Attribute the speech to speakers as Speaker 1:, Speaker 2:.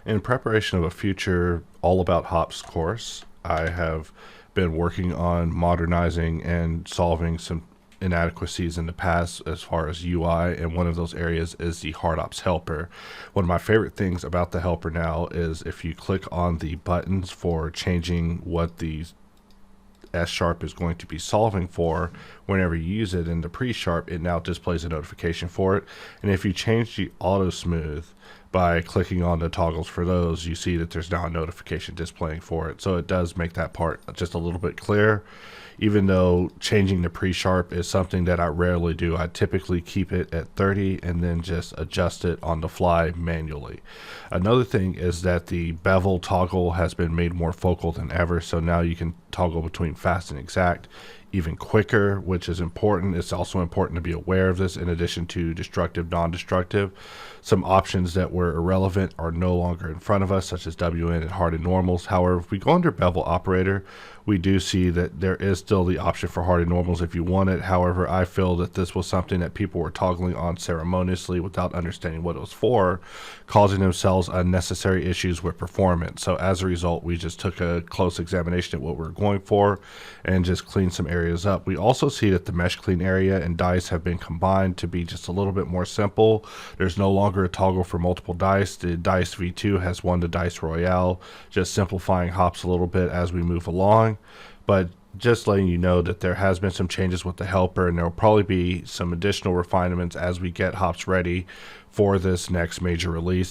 Speaker 1: In preparation of a future All About Hops course, I have been working on modernizing and solving some inadequacies in the past as far as UI, and one of those areas is the HardOps helper. One of my favorite things about the helper now is if you click on the buttons for changing what the S-sharp is going to be solving for, whenever you use it in the pre-sharp, it now displays a notification for it. And if you change the auto smooth by clicking on the toggles for those, you see that there's now a notification displaying for it. So it does make that part just a little bit clearer. Even though changing the pre-sharp is something that I rarely do, I typically keep it at 30 and then just adjust it on the fly manually. Another thing is that the bevel toggle has been made more focal than ever, so now you can toggle between fast and exact even quicker, which is important. It's also important to be aware of this in addition to destructive, non-destructive. Some options that were irrelevant are no longer in front of us, such as WN and hardened normals. However, if we go under bevel operator, we do see that there is still the option for hardened normals if you want it. However, I feel that this was something that people were toggling on ceremoniously without understanding what it was for, causing themselves unnecessary issues with performance. So as a result, we just took a close examination at what we were going for and just cleaned some areas up. We also see that the mesh clean area and dice have been combined to be just a little bit more simple. There's no longer a toggle for multiple dice. The dice V2 has won the dice royale, just simplifying hops a little bit as we move along. But just letting you know that there has been some changes with the helper, and there will probably be some additional refinements as we get hops ready for this next major release.